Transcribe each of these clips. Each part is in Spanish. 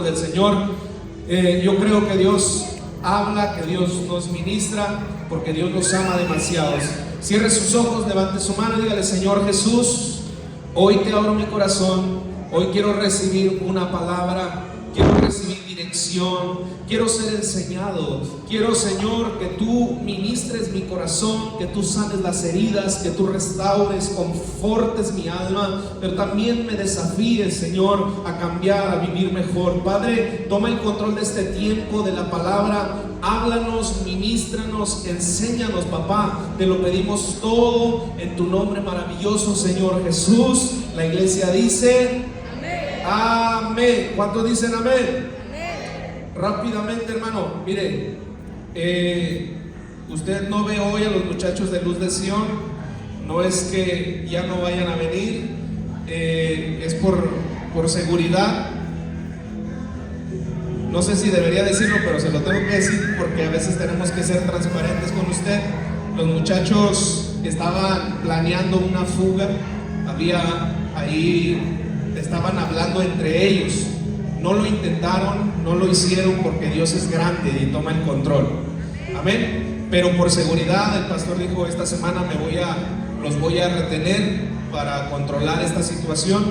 del Señor. Yo creo que Dios habla, que Dios nos ministra, porque Dios nos ama demasiado. Cierre sus ojos, levante su mano y dígale: Señor Jesús, hoy te abro mi corazón, hoy quiero recibir una palabra, quiero recibir dirección, quiero ser enseñado, quiero, Señor, que tú ministres mi corazón, que tú sanes las heridas, que tú restaures, confortes mi alma, pero también me desafíes, Señor, a cambiar, a vivir mejor. Padre, toma el control de este tiempo, de la palabra, háblanos, ministranos, enséñanos, papá, te lo pedimos todo en tu nombre maravilloso, Señor Jesús. La iglesia dice: amén. ¿Cuántos dicen amén? Amén. Rápidamente, hermano, mire, usted no ve hoy a los muchachos de Luz de Sion. No es que ya no vayan a venir, es por seguridad. No sé si debería decirlo, pero se lo tengo que decir porque a veces tenemos que ser transparentes con usted. Los muchachos estaban planeando una fuga, estaban hablando entre ellos. No lo intentaron, no lo hicieron, porque Dios es grande y toma el control. Amén. Pero por seguridad, el pastor dijo: esta semana los voy a retener para controlar esta situación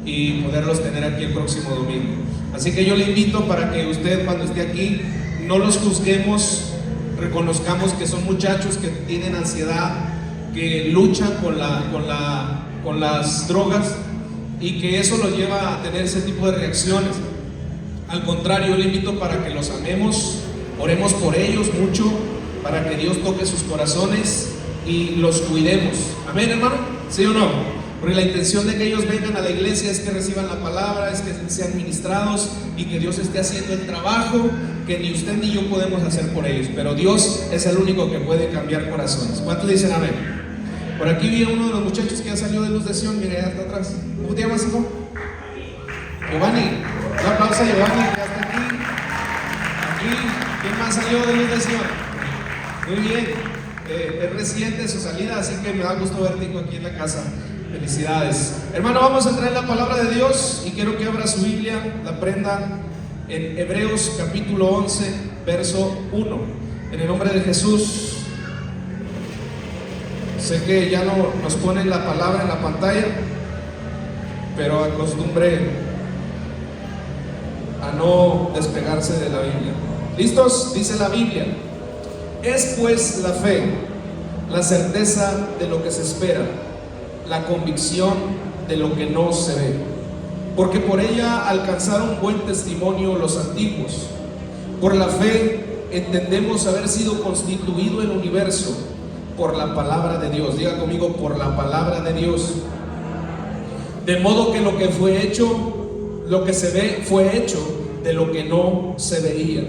y poderlos tener aquí el próximo domingo. Así que yo le invito para que usted, cuando esté aquí, no los juzguemos, reconozcamos que son muchachos que tienen ansiedad, que luchan con las drogas, y que eso los lleva a tener ese tipo de reacciones. Al contrario, yo le invito para que los amemos, oremos por ellos mucho, para que Dios toque sus corazones y los cuidemos. Amén, hermano, ¿sí o no? Porque la intención de que ellos vengan a la iglesia es que reciban la palabra, es que sean ministrados y que Dios esté haciendo el trabajo que ni usted ni yo podemos hacer por ellos. Pero Dios es el único que puede cambiar corazones. ¿Cuántos dicen amén? Por aquí vi a uno de los muchachos que ya salió de Luz de Sion. Mire, hasta atrás. ¿Cómo te llamas, hijo? Giovanni. Un aplauso a Giovanni, que ya está aquí. ¿Quién más salió de Luz de Sion? Muy bien. Es reciente su salida, así que me da gusto verte, hijo, aquí en la casa. Felicidades. Hermano, vamos a traer la palabra de Dios y quiero que abra su Biblia, la prenda en Hebreos capítulo 11, verso 1. En el nombre de Jesús. Sé que ya no nos ponen la palabra en la pantalla, pero acostumbre a no despegarse de la Biblia. ¿Listos? Dice la Biblia: es pues la fe, la certeza de lo que se espera, la convicción de lo que no se ve, porque por ella alcanzaron buen testimonio los antiguos. Por la fe entendemos haber sido constituido el universo por la palabra de Dios. Diga conmigo: por la palabra de Dios. De modo que lo que fue hecho, lo que se ve, fue hecho de lo que no se veía.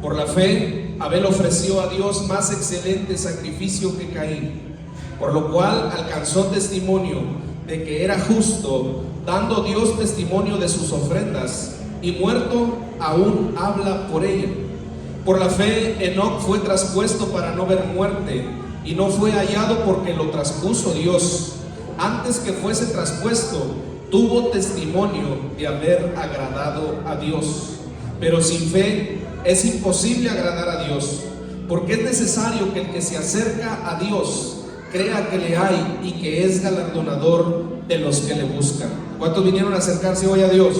Por la fe, Abel ofreció a Dios más excelente sacrificio que Caín, por lo cual alcanzó testimonio de que era justo, dando Dios testimonio de sus ofrendas, y muerto aún habla por ella. Por la fe, Enoc fue traspuesto para no ver muerte, y no fue hallado porque lo traspuso Dios. Antes que fuese traspuesto, tuvo testimonio de haber agradado a Dios. Pero sin fe es imposible agradar a Dios, porque es necesario que el que se acerca a Dios crea que le hay y que es galardonador de los que le buscan. ¿Cuántos vinieron a acercarse hoy a Dios?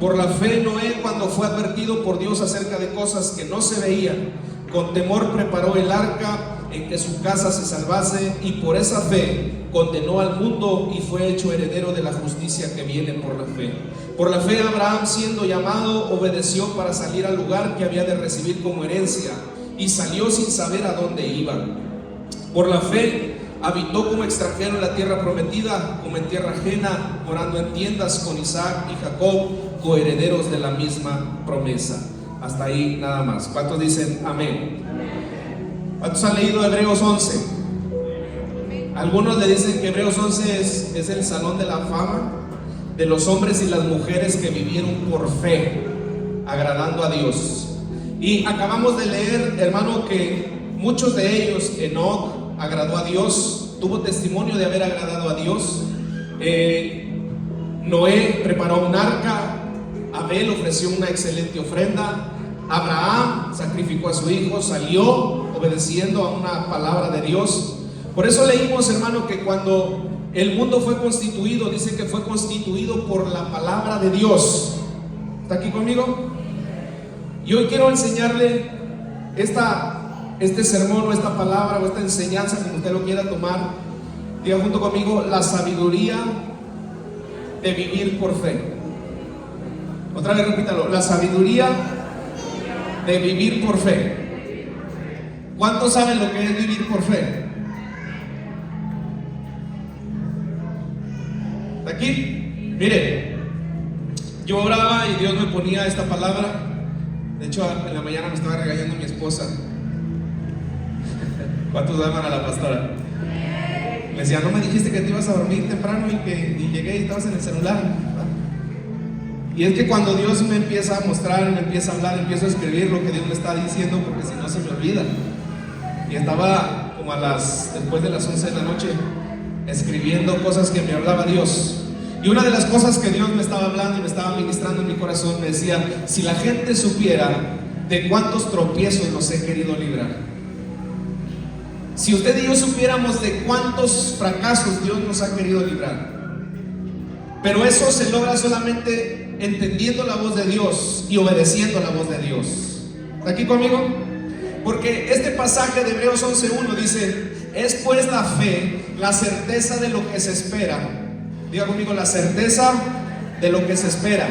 Por la fe, Noé, cuando fue advertido por Dios acerca de cosas que no se veían, con temor preparó el arca en que su casa se salvase, y por esa fe condenó al mundo y fue hecho heredero de la justicia que viene por la fe. Por la fe, Abraham, siendo llamado, obedeció para salir al lugar que había de recibir como herencia, y salió sin saber a dónde iba. Por la fe habitó como extranjero en la tierra prometida, como en tierra ajena, morando en tiendas con Isaac y Jacob, coherederos de la misma promesa. Hasta ahí nada más. ¿Cuántos dicen amén? ¿Cuántos han leído Hebreos 11? Algunos le dicen que Hebreos 11 es el salón de la fama de los hombres y las mujeres que vivieron por fe, agradando a Dios. Y acabamos de leer, hermano, que muchos de ellos, Enoc agradó a Dios, tuvo testimonio de haber agradado a Dios. Noé preparó un arca, Abel ofreció una excelente ofrenda. Abraham sacrificó a su hijo, salió obedeciendo a una palabra de Dios. Por eso leímos, hermano, que cuando el mundo fue constituido, dice que fue constituido por la palabra de Dios. ¿Está aquí conmigo? Y hoy quiero enseñarle este sermón o esta palabra o esta enseñanza, como usted lo quiera tomar. Diga junto conmigo: la sabiduría de vivir por fe. Otra vez repítalo: la sabiduría de vivir por fe. ¿Cuántos saben lo que es vivir por fe? Aquí, mire, yo oraba y Dios me ponía esta palabra. De hecho, en la mañana me estaba regañando mi esposa. ¿Cuántos aman a la pastora? Me decía: no me dijiste que te ibas a dormir temprano y llegué y estabas en el celular. Y es que cuando Dios me empieza a mostrar, me empieza a hablar, empiezo a escribir lo que Dios me está diciendo, porque si no se me olvida. Y estaba como después de las 11 de la noche escribiendo cosas que me hablaba Dios. Y una de las cosas que Dios me estaba hablando y me estaba ministrando en mi corazón, me decía: si la gente supiera de cuántos tropiezos nos he querido librar, si usted y yo supiéramos de cuántos fracasos Dios nos ha querido librar. Pero eso se logra solamente entendiendo la voz de Dios y obedeciendo la voz de Dios. ¿Está aquí conmigo? Porque este pasaje de Hebreos 11:1 dice: es pues la fe, la certeza de lo que se espera. Diga conmigo: la certeza de lo que se espera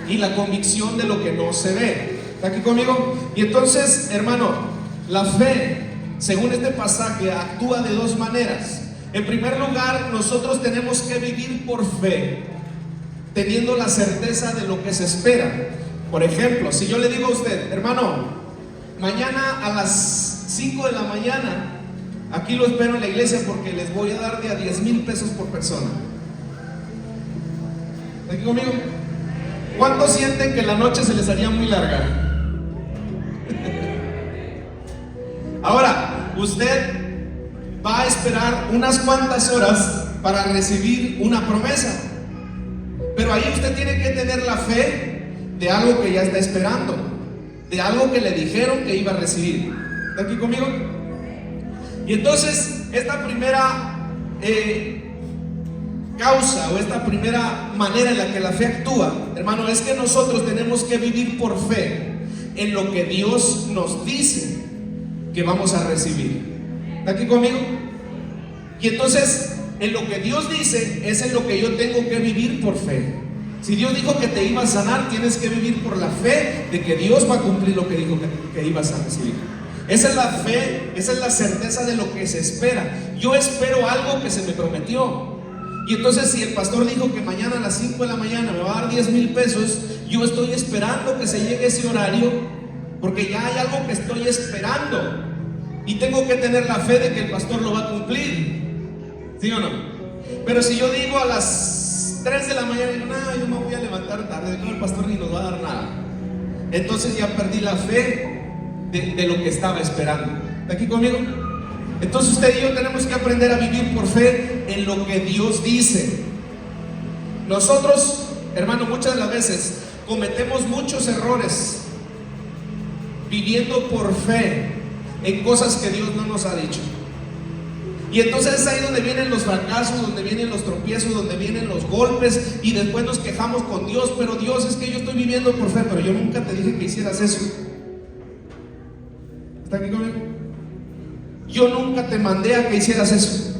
y la convicción de lo que no se ve. ¿Está aquí conmigo? Y entonces, hermano, la fe, según este pasaje, actúa de dos maneras. En primer lugar, nosotros tenemos que vivir por fe, teniendo la certeza de lo que se espera. Por ejemplo, si yo le digo a usted: hermano, mañana a las 5 de la mañana, aquí lo espero en la iglesia porque les voy a dar de a 10,000 pesos por persona. ¿Está aquí conmigo? ¿Cuántos sienten que la noche se les haría muy larga? Ahora, usted va a esperar unas cuantas horas para recibir una promesa, pero ahí usted tiene que tener la fe de algo que ya está esperando, de algo que le dijeron que iba a recibir. ¿Está aquí conmigo? Y entonces, esta primera causa o esta primera manera en la que la fe actúa, hermano, es que nosotros tenemos que vivir por fe en lo que Dios nos dice que vamos a recibir. ¿Está aquí conmigo? Y entonces, en lo que Dios dice es en lo que yo tengo que vivir por fe. Si Dios dijo que te iba a sanar, tienes que vivir por la fe de que Dios va a cumplir lo que dijo que ibas a recibir. Esa es la fe, esa es la certeza de lo que se espera. Yo espero algo que se me prometió. Y entonces, si el pastor dijo que mañana a las 5 de la mañana me va a dar 10,000 pesos, yo estoy esperando que se llegue ese horario, porque ya hay algo que estoy esperando. Y tengo que tener la fe de que el pastor lo va a cumplir. ¿Sí o no? Pero si yo digo a las 3 de la mañana, digo: no, yo me voy a levantar tarde, no, el pastor ni nos va a dar nada. Entonces ya perdí la fe de lo que estaba esperando. ¿Está aquí conmigo? Entonces usted y yo tenemos que aprender a vivir por fe en lo que Dios dice. Nosotros, hermano, muchas de las veces cometemos muchos errores viviendo por fe en cosas que Dios no nos ha dicho. Y entonces es ahí donde vienen los fracasos, donde vienen los tropiezos, donde vienen los golpes, y después nos quejamos con Dios: pero Dios, es que yo estoy viviendo por fe, pero yo nunca te dije que hicieras eso. ¿Está aquí conmigo? Yo nunca te mandé a que hicieras eso.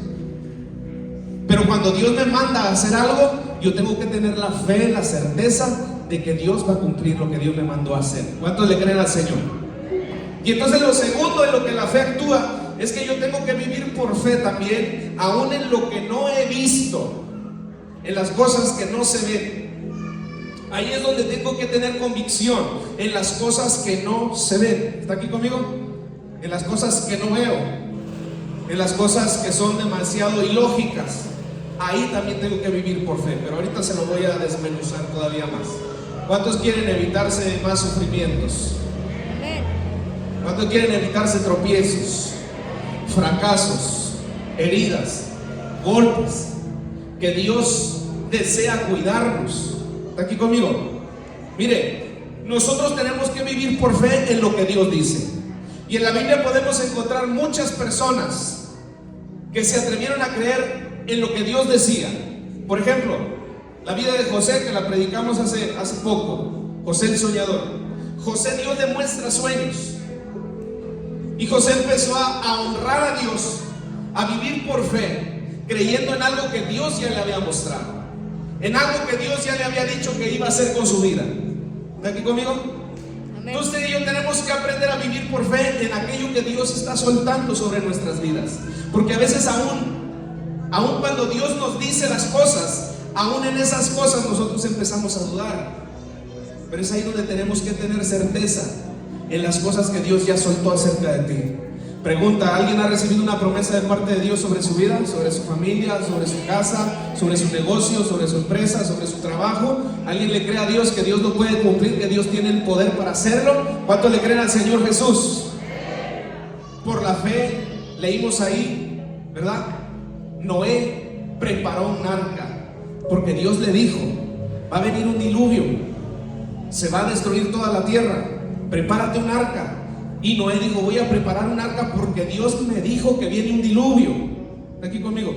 Pero cuando Dios me manda a hacer algo, yo tengo que tener la fe, la certeza de que Dios va a cumplir lo que Dios me mandó a hacer. ¿Cuántos le creen al Señor? Y entonces lo segundo en lo que la fe actúa es que yo tengo que vivir por fe también, aún en lo que no he visto, en las cosas que no se ven. Ahí es donde tengo que tener convicción, en las cosas que no se ven. ¿Está aquí conmigo? En las cosas que no veo, en las cosas que son demasiado ilógicas. Ahí también tengo que vivir por fe, pero ahorita se lo voy a desmenuzar todavía más. ¿Cuántos quieren evitarse más sufrimientos? ¿Cuántos quieren evitarse tropiezos, fracasos, heridas, golpes? Que Dios desea cuidarnos. ¿Está aquí conmigo? Mire, nosotros tenemos que vivir por fe en lo que Dios dice. Y en la Biblia podemos encontrar muchas personas que se atrevieron a creer en lo que Dios decía. Por ejemplo, la vida de José, que la predicamos hace poco. José el soñador. José, Dios le muestra sueños. Y José empezó a honrar a Dios, a vivir por fe, creyendo en algo que Dios ya le había mostrado, en algo que Dios ya le había dicho que iba a hacer con su vida. ¿Está aquí conmigo? Amén. Entonces usted y yo tenemos que aprender a vivir por fe en aquello que Dios está soltando sobre nuestras vidas. Porque a veces aún cuando Dios nos dice las cosas, aún en esas cosas nosotros empezamos a dudar. Pero es ahí donde tenemos que tener certeza en las cosas que Dios ya soltó acerca de ti. Pregunta, ¿alguien ha recibido una promesa de parte de Dios sobre su vida, sobre su familia, sobre su casa, sobre su negocio, sobre su empresa, sobre su trabajo? ¿Alguien le cree a Dios que Dios lo puede cumplir, que Dios tiene el poder para hacerlo? ¿Cuánto le creen al Señor Jesús? Por la fe, leímos ahí, ¿verdad? Noé preparó un arca, porque Dios le dijo, va a venir un diluvio, se va a destruir toda la tierra, prepárate un arca. Y Noé dijo, voy a preparar un arca porque Dios me dijo que viene un diluvio. ¿Está aquí conmigo?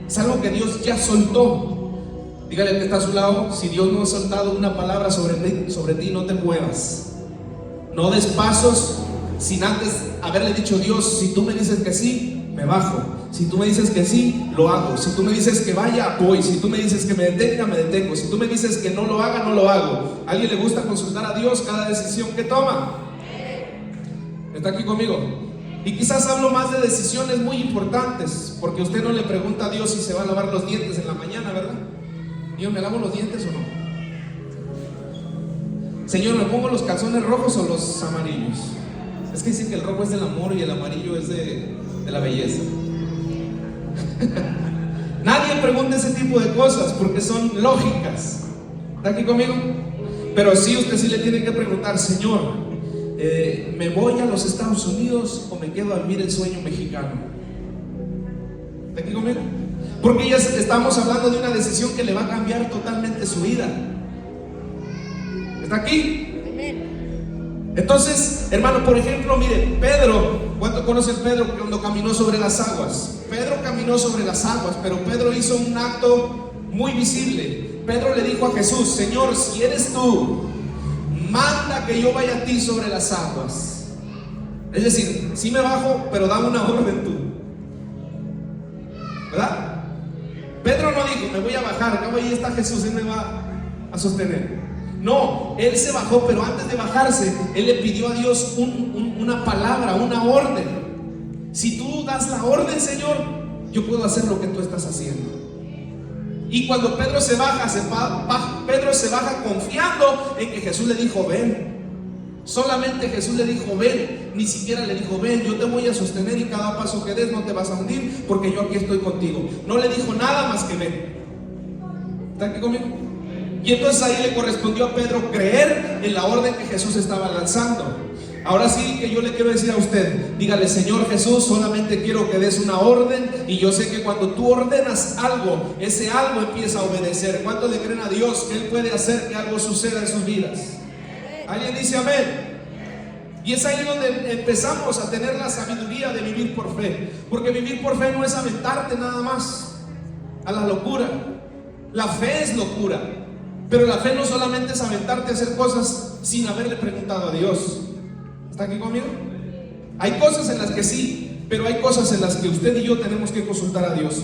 Es algo que Dios ya soltó. Dígale al que está a su lado, si Dios no ha soltado una palabra sobre ti, no te muevas. No des pasos sin antes haberle dicho, Dios, si tú me dices que sí, me bajo. Si tú me dices que sí, lo hago. Si tú me dices que vaya, voy. Si tú me dices que me detenga, me detengo. Si tú me dices que no lo haga, no lo hago. ¿A alguien le gusta consultar a Dios cada decisión que toma? ¿Está aquí conmigo? Y quizás hablo más de decisiones muy importantes, porque usted no le pregunta a Dios si se va a lavar los dientes en la mañana, ¿verdad? Yo, ¿me lavo los dientes o no? Señor, ¿me pongo los calzones rojos o los amarillos? Es que dicen que el rojo es del amor y el amarillo es de la belleza. Nadie pregunta ese tipo de cosas porque son lógicas. ¿Está aquí conmigo? Pero sí, usted sí le tiene que preguntar, Señor, ¿me voy a los Estados Unidos o me quedo a vivir el sueño mexicano? ¿Está aquí conmigo? Porque ya estamos hablando de una decisión que le va a cambiar totalmente su vida. ¿Está aquí? Entonces, hermano, por ejemplo, mire, Pedro, ¿cuánto conocen Pedro cuando caminó sobre las aguas? Pedro caminó sobre las aguas, pero Pedro hizo un acto muy visible. Pedro le dijo a Jesús, Señor, si eres tú, manda que yo vaya a ti sobre las aguas. Es decir, sí me bajo, pero dame una orden tú, ¿verdad? Pedro no dijo, me voy a bajar, acá ahí está Jesús, Él me va a sostener. No, él se bajó, pero antes de bajarse, él le pidió a Dios una palabra, una orden. Si tú das la orden, Señor, yo puedo hacer lo que tú estás haciendo. Y cuando Pedro se baja, Pedro se baja confiando en que Jesús le dijo, ven. Solamente Jesús le dijo, ven. Ni siquiera le dijo, ven, yo te voy a sostener y cada paso que des no te vas a hundir porque yo aquí estoy contigo. No le dijo nada más que ven. ¿Está aquí conmigo? Y entonces ahí le correspondió a Pedro creer en la orden que Jesús estaba lanzando. Ahora sí que yo le quiero decir a usted, dígale, Señor Jesús, solamente quiero que des una orden, y yo sé que cuando tú ordenas algo, ese algo empieza a obedecer. ¿Cuántos le creen a Dios que Él puede hacer que algo suceda en sus vidas? ¿Alguien dice amén? Y es ahí donde empezamos a tener la sabiduría de vivir por fe. Porque vivir por fe no es aventarte nada más a la locura. La fe es locura. Pero la fe no solamente es aventarte a hacer cosas sin haberle preguntado a Dios. ¿Está aquí conmigo? Hay cosas en las que sí, pero hay cosas en las que usted y yo tenemos que consultar a Dios.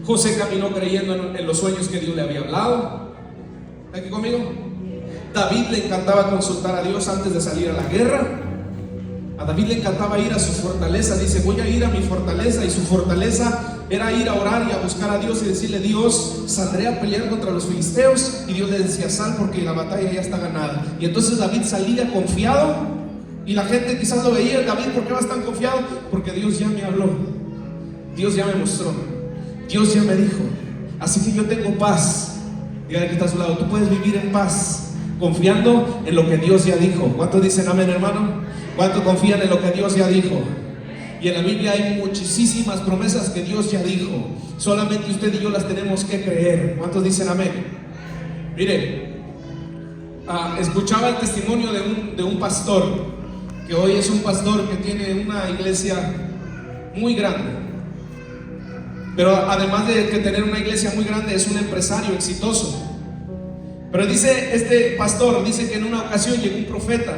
José caminó creyendo en los sueños que Dios le había hablado. ¿Está aquí conmigo? David le encantaba consultar a Dios antes de salir a la guerra. A David le encantaba ir a su fortaleza. Dice, voy a ir a mi fortaleza. Y su fortaleza era ir a orar y a buscar a Dios y decirle, Dios, saldré a pelear contra los filisteos. Y Dios le decía, sal porque la batalla ya está ganada. Y entonces David salía confiado. Y la gente quizás lo veía, David, ¿por qué vas tan confiado? Porque Dios ya me habló, Dios ya me mostró, Dios ya me dijo. Así que yo tengo paz. Dígale que está a su lado, tú puedes vivir en paz, confiando en lo que Dios ya dijo. ¿Cuántos dicen amén, hermano? ¿Cuántos confían en lo que Dios ya dijo? Y en la Biblia hay muchísimas promesas que Dios ya dijo. Solamente usted y yo las tenemos que creer. ¿Cuántos dicen amén? Mire, escuchaba el testimonio de un pastor, que hoy es un pastor que tiene una iglesia muy grande, pero además de que tener una iglesia muy grande, es un empresario exitoso. Pero dice este pastor, dice que en una ocasión llegó un profeta,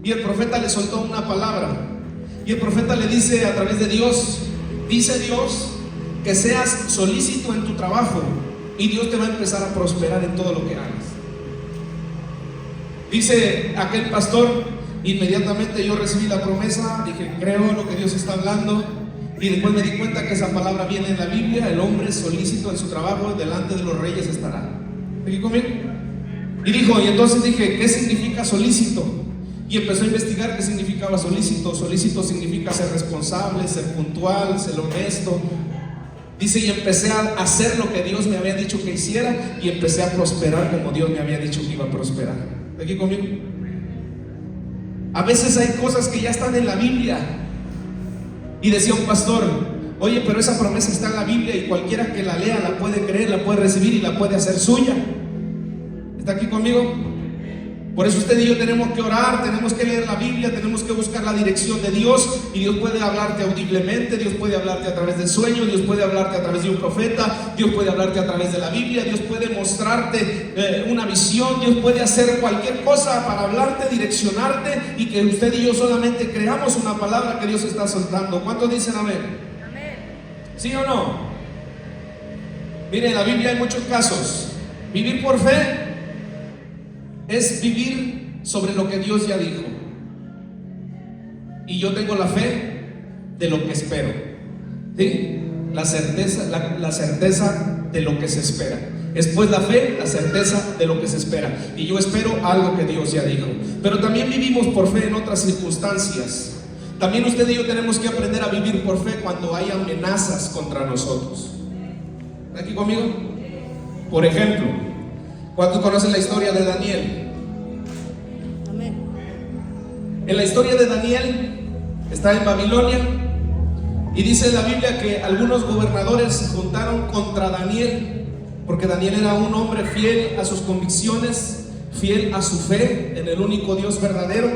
y el profeta le soltó una palabra, y el profeta le dice a través de Dios, dice Dios, que seas solícito en tu trabajo, y Dios te va a empezar a prosperar en todo lo que hagas. Dice aquel pastor, inmediatamente yo recibí la promesa, dije, creo lo que Dios está hablando, y después me di cuenta que esa palabra viene en la Biblia: el hombre solícito en su trabajo, delante de los reyes estará. ¿Aquí conmigo? Y dijo, y entonces dije, ¿qué significa solícito? Y empezó a investigar qué significaba solícito. Solícito significa ser responsable, ser puntual, ser honesto. Dice, y empecé a hacer lo que Dios me había dicho que hiciera, y empecé a prosperar como Dios me había dicho que iba a prosperar. ¿Aquí conmigo? A veces hay cosas que ya están en la Biblia. Y decía un pastor, oye, pero esa promesa está en la Biblia, y cualquiera que la lea la puede creer, la puede recibir y la puede hacer suya. ¿Está aquí conmigo? Por eso usted y yo tenemos que orar, tenemos que leer la Biblia, tenemos que buscar la dirección de Dios, y Dios puede hablarte audiblemente, Dios puede hablarte a través del sueño, Dios puede hablarte a través de un profeta, Dios puede hablarte a través de la Biblia, Dios puede mostrarte una visión, Dios puede hacer cualquier cosa para hablarte, direccionarte, y que usted y yo solamente creamos una palabra que Dios está soltando. ¿Cuántos dicen amén? Amén. ¿Sí o no? Mire, en la Biblia hay muchos casos. Vivir por fe es vivir sobre lo que Dios ya dijo. Y yo tengo la fe de lo que espero, ¿sí? La certeza de lo que se espera. Después la fe, la certeza de lo que se espera. Y yo espero algo que Dios ya dijo. Pero también vivimos por fe en otras circunstancias. También usted y yo tenemos que aprender a vivir por fe cuando hay amenazas contra nosotros. ¿Está aquí conmigo? Por ejemplo, ¿cuántos conocen la historia de Daniel? Amén. En la historia de Daniel está en Babilonia, y dice la Biblia que algunos gobernadores se juntaron contra Daniel, porque Daniel era un hombre fiel a sus convicciones, fiel a su fe en el único Dios verdadero.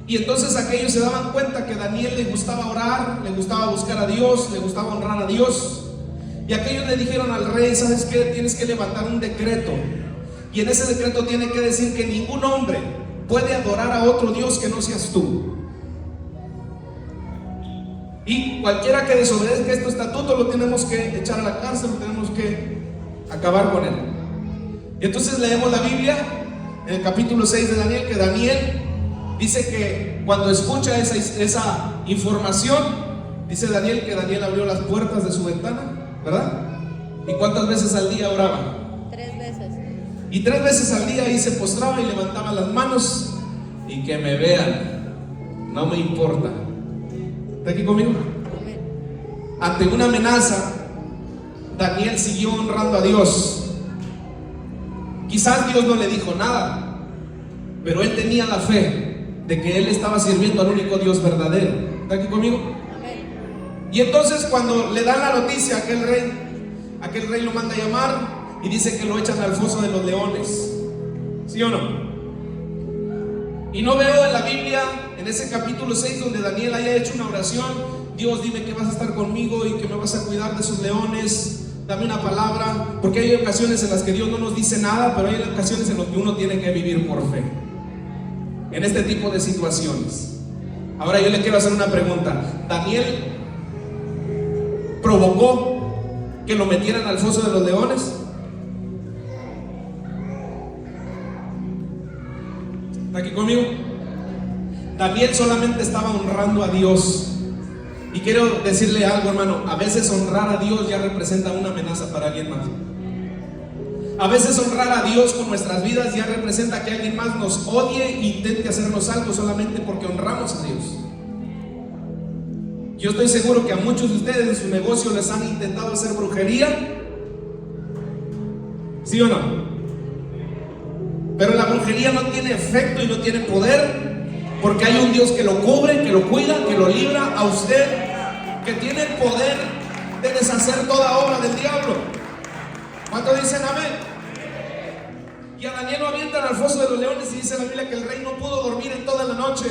Y entonces aquellos se daban cuenta que a Daniel le gustaba orar, le gustaba buscar a Dios, le gustaba honrar a Dios. Y aquellos le dijeron al rey, ¿sabes qué? Tienes que levantar un decreto, y en ese decreto tiene que decir que ningún hombre puede adorar a otro Dios que no seas tú. Y cualquiera que desobedezca este estatuto lo tenemos que echar a la cárcel, lo tenemos que acabar con él. Y entonces leemos la Biblia en el capítulo 6 de Daniel, que Daniel dice que cuando escucha esa información, dice Daniel que Daniel abrió las puertas de su ventana, ¿verdad? ¿Y cuántas veces al día oraba? 3 veces. Y 3 veces al día ahí se postraba y levantaba las manos, y que me vean, no me importa. ¿Está aquí conmigo? Amén. Ante una amenaza, Daniel siguió honrando a Dios. Quizás Dios no le dijo nada, pero él tenía la fe de que él estaba sirviendo al único Dios verdadero. ¿Está aquí conmigo? Amén. Y entonces cuando le dan la noticia a aquel rey lo manda a llamar y dice que lo echan al foso de los leones. ¿Sí o no? Y no veo en la Biblia, en ese capítulo 6, donde Daniel haya hecho una oración: Dios, dime que vas a estar conmigo y que me vas a cuidar de sus leones, dame una palabra. Porque hay ocasiones en las que Dios no nos dice nada, pero hay ocasiones en las que uno tiene que vivir por fe en este tipo de situaciones. Ahora yo le quiero hacer una pregunta. ¿Daniel provocó que lo metieran al foso de los leones? ¿Está aquí conmigo? Daniel solamente estaba honrando a Dios. Y quiero decirle algo, hermano: a veces honrar a Dios ya representa una amenaza para alguien más. A veces honrar a Dios con nuestras vidas ya representa que alguien más nos odie e intente hacernos algo solamente porque honramos a Dios. Yo estoy seguro que a muchos de ustedes en su negocio les han intentado hacer brujería. ¿Sí o no? Pero la brujería no tiene efecto y no tiene poder, porque hay un Dios que lo cubre, que lo cuida, que lo libra a usted, que tiene el poder de deshacer toda obra del diablo. ¿Cuántos dicen amén? Y a Daniel lo avientan al foso de los leones y dice la Biblia que el rey no pudo dormir en toda la noche.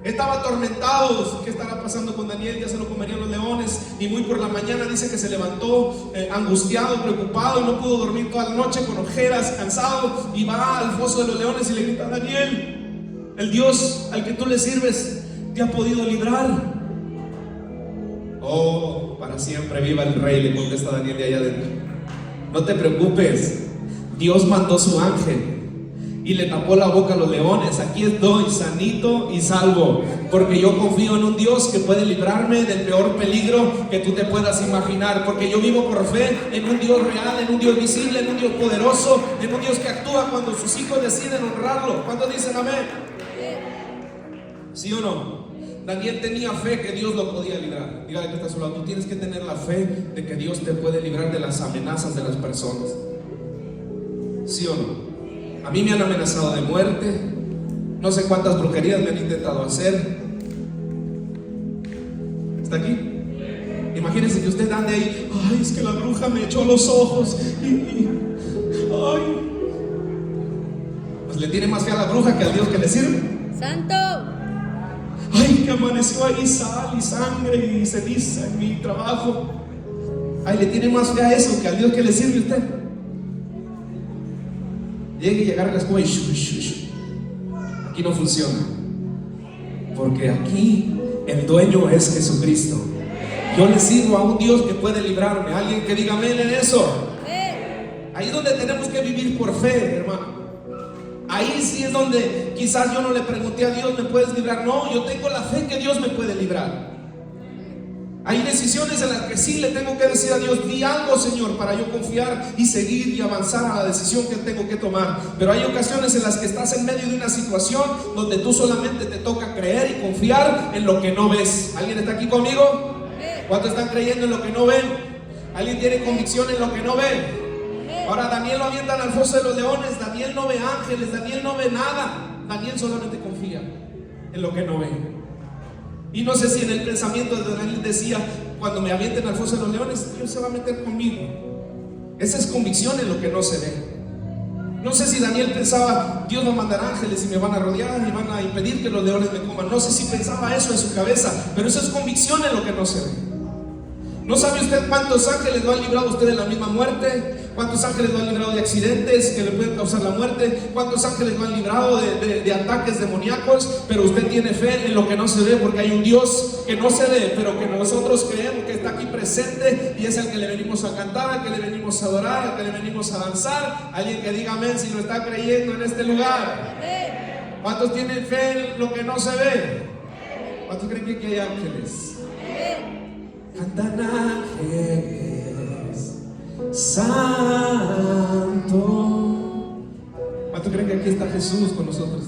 Estaba atormentado. ¿Qué estará pasando con Daniel? Ya se lo comerían los leones. Y muy por la mañana dice que se levantó angustiado, preocupado, y no pudo dormir toda la noche, con ojeras, cansado. Y va al foso de los leones y le grita: Daniel, el Dios al que tú le sirves te ha podido librar. Oh, para siempre viva el rey, le contesta Daniel de allá adentro. No te preocupes, Dios mandó su ángel y le tapó la boca a los leones. Aquí estoy sanito y salvo, porque yo confío en un Dios que puede librarme del peor peligro que tú te puedas imaginar, porque yo vivo por fe en un Dios real, en un Dios visible, en un Dios poderoso, en un Dios que actúa cuando sus hijos deciden honrarlo. ¿Cuántos dicen amén? ¿Sí o no? Daniel tenía fe que Dios lo podía librar. Dígale que está a su lado: tú tienes que tener la fe de que Dios te puede librar de las amenazas de las personas. ¿Sí o no? A mí me han amenazado de muerte. No sé cuántas brujerías me han intentado hacer. ¿Está aquí? Imagínense que usted ande ahí: ay, es que la bruja me echó los ojos ay. Pues le tiene más fe a la bruja que al Dios que le sirve. ¡Santo! Ay, que amaneció ahí sal y sangre y ceniza en mi trabajo. Ay, le tiene más fe a eso que al Dios que le sirve usted. Llegue y agarre la escoba y aquí no funciona, porque aquí el dueño es Jesucristo. Yo le sirvo a un Dios que puede librarme. Alguien que diga amén en eso. Ahí es donde tenemos que vivir por fe, hermano. Ahí sí es donde quizás yo no le pregunté a Dios: ¿me puedes librar? No, yo tengo la fe que Dios me puede librar. Hay decisiones en las que sí le tengo que decir a Dios: di algo, Señor, para yo confiar y seguir y avanzar a la decisión que tengo que tomar. Pero hay ocasiones en las que estás en medio de una situación donde tú solamente te toca creer y confiar en lo que no ves. ¿Alguien está aquí conmigo? ¿Cuántos están creyendo en lo que no ven? ¿Alguien tiene convicción en lo que no ve? Ahora, Daniel lo avientan al foso de los leones. Daniel no ve ángeles, Daniel no ve nada. Daniel solamente confía en lo que no ve. Y no sé si en el pensamiento de Daniel decía: cuando me avienten al foso de los leones, Dios se va a meter conmigo. Esa es convicción en lo que no se ve. No sé si Daniel pensaba: Dios va a mandar ángeles y me van a rodear y van a impedir que los leones me coman. No sé si pensaba eso en su cabeza, pero eso es convicción en lo que no se ve. ¿No sabe usted cuántos ángeles lo han librado a usted de la misma muerte? ¿Cuántos ángeles lo han librado de accidentes que le pueden causar la muerte? ¿Cuántos ángeles lo han librado de ataques demoníacos? Pero usted tiene fe en lo que no se ve, porque hay un Dios que no se ve, pero que nosotros creemos que está aquí presente, y es el que le venimos a cantar, al que le venimos a adorar, al que le venimos a danzar. Alguien que diga amén si lo está creyendo en este lugar. ¿Cuántos tienen fe en lo que no se ve? ¿Cuántos creen que aquí hay ángeles? Cantan ángeles, santo. ¿Cuántos creen que aquí está Jesús con nosotros?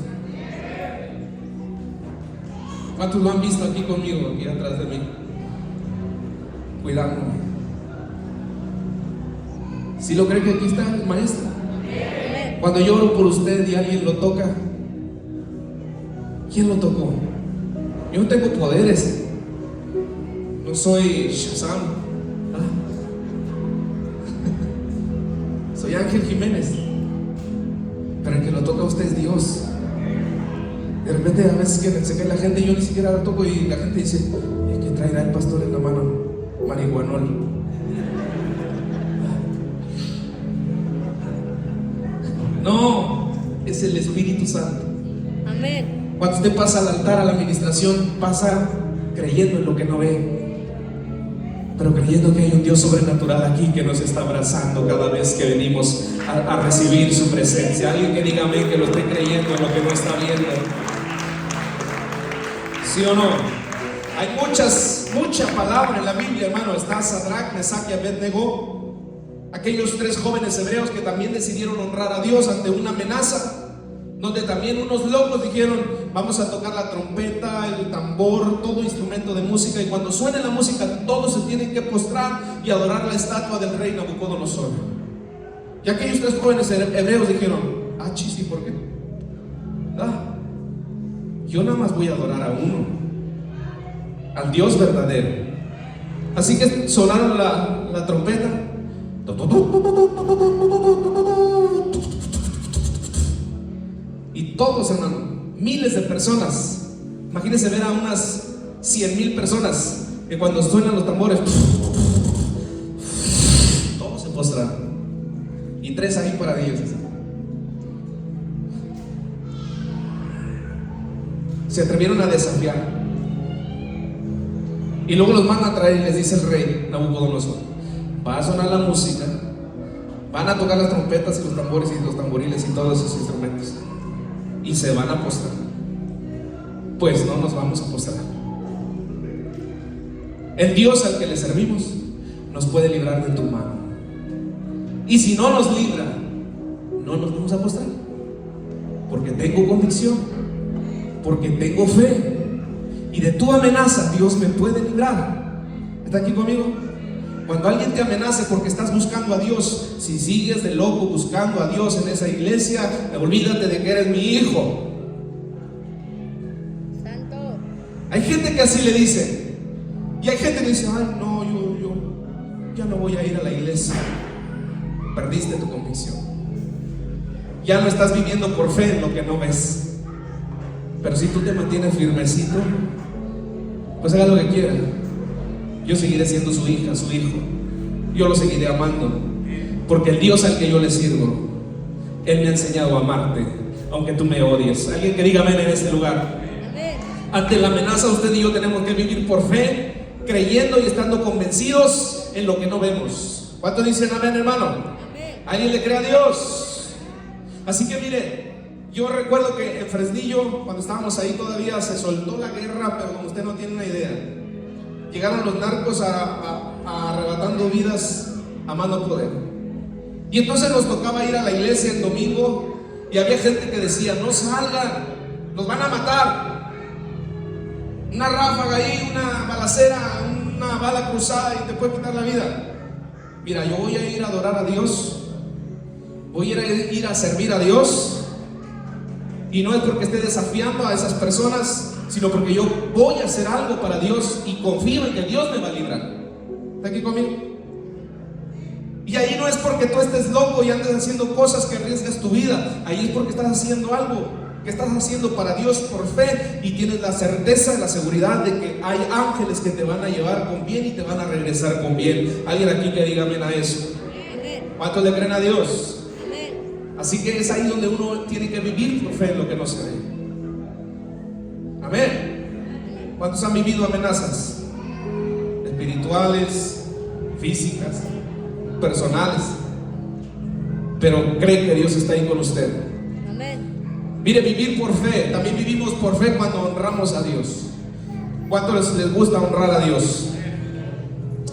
¿Cuántos lo han visto aquí conmigo, aquí atrás de mí, cuidándome? ¿Sí lo creen que aquí está el maestro? Cuando yo oro por usted y alguien lo toca, ¿quién lo tocó? Yo no tengo poderes. No soy Shazam. Soy Ángel Jiménez. Pero el que lo toca a usted es Dios. De repente a veces que se cae la gente y yo ni siquiera lo toco, y la gente dice: ¿qué traerá el pastor en la mano? Marihuanol. No, es el Espíritu Santo. Amén. Cuando usted pasa al altar, a la administración, pasa creyendo en lo que no ve, pero creyendo que hay un Dios sobrenatural aquí que nos está abrazando cada vez que venimos a recibir su presencia. Alguien que diga amén, que lo esté creyendo en lo que no está viendo. ¿Sí o no? Hay mucha palabra en la Biblia, hermano. Está Sadrach, Mesach y Abednego, aquellos 3 jóvenes hebreos que también decidieron honrar a Dios ante una amenaza, donde también unos locos dijeron: vamos a tocar la trompeta, el tambor, todo instrumento de música, y cuando suene la música todos se tienen que postrar y adorar la estatua del rey Nabucodonosor. Y aquellos 3 jóvenes hebreos dijeron: chis, ¿y por qué? Yo nada más voy a adorar a uno, al Dios verdadero. Así que sonaron la trompeta, Y todos, hermano, miles de personas. Imagínense ver a unas 100,000 personas que cuando suenan los tambores, todos se postraron. Y 3 ahí para ellos. Se atrevieron a desafiar. Y luego los mandan a traer y les dice el rey Nabucodonosor: va a sonar la música, van a tocar las trompetas y los tambores y los tamboriles y todos esos instrumentos, y se van a postrar. Pues no nos vamos a postrar. El Dios al que le servimos nos puede librar de tu mano. Y si no nos libra, no nos vamos a postrar. Porque tengo convicción, porque tengo fe. Y de tu amenaza Dios me puede librar. ¿Está aquí conmigo? Cuando alguien te amenace porque estás buscando a Dios, si sigues de loco buscando a Dios en esa iglesia, olvídate de que eres mi hijo. Santo. Hay gente que así le dice. Y hay gente que dice: ay, no, yo ya no voy a ir a la iglesia. Perdiste tu convicción. Ya no estás viviendo por fe en lo que no ves. Pero si tú te mantienes firmecito, pues haga lo que quiera. Yo seguiré siendo su hija, su hijo. Yo lo seguiré amando, porque el Dios al que yo le sirvo, Él me ha enseñado a amarte, aunque tú me odies. Alguien que diga amén en este lugar. Amén. Ante la amenaza, usted y yo tenemos que vivir por fe, creyendo y estando convencidos en lo que no vemos. ¿Cuántos dicen amén, hermano? Amén. ¿Alguien le cree a Dios? Así que mire, yo recuerdo que en Fresnillo, cuando estábamos ahí todavía se soltó la guerra, pero como usted no tiene una idea. Llegaron los narcos arrebatando vidas a mano poder. Y entonces nos tocaba ir a la iglesia el domingo y había gente que decía: no salgan, nos van a matar. Una ráfaga ahí, una balacera, una bala cruzada y te puede quitar la vida. Mira, yo voy a ir a adorar a Dios, voy a ir a servir a Dios. Y no es porque esté desafiando a esas personas, sino porque yo voy a hacer algo para Dios y confío en que Dios me va a librar. ¿Está aquí conmigo? Y ahí no es porque tú estés loco y andes haciendo cosas que arriesgas tu vida. Ahí es porque estás haciendo algo que estás haciendo para Dios por fe, y tienes la certeza, la seguridad de que hay ángeles que te van a llevar con bien y te van a regresar con bien. Alguien aquí que diga amén a eso. ¿Cuántos le creen a Dios? Así que es ahí donde uno tiene que vivir por fe en lo que no se ve. Amén. ¿Cuántos han vivido amenazas espirituales, físicas, personales? Pero cree que Dios está ahí con usted. Amén. Mire, vivir por fe, también vivimos por fe cuando honramos a Dios. ¿Cuántos les gusta honrar a Dios?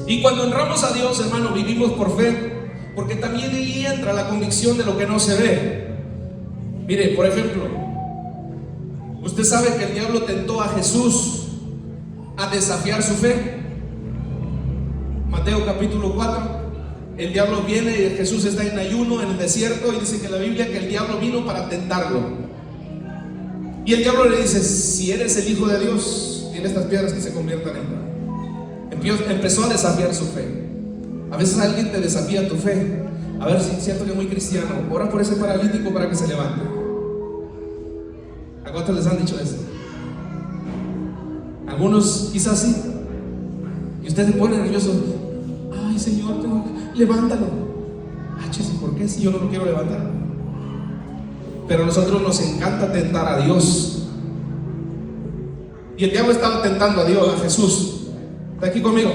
Y cuando honramos a Dios, hermano, vivimos por fe, porque también ahí entra la convicción de lo que no se ve. Mire, por ejemplo, usted sabe que el diablo tentó a Jesús a desafiar su fe. Mateo capítulo 4, el diablo viene y Jesús está en ayuno en el desierto, y dice que la Biblia que el diablo vino para tentarlo. Y el diablo le dice: si eres el Hijo de Dios, tiene estas piedras que se conviertan en pan. Empezó a desafiar su fe. A veces alguien te desafía tu fe. A ver, si es cierto que es muy cristiano, ora por ese paralítico para que se levante. ¿A cuántos les han dicho eso? Algunos quizás sí. Y usted se pone nervioso: ay, Señor, levántalo. ¿Y por qué si yo no lo quiero levantar? Pero a nosotros nos encanta tentar a Dios. Y el diablo estaba tentando a Dios, a Jesús. ¿Está aquí conmigo?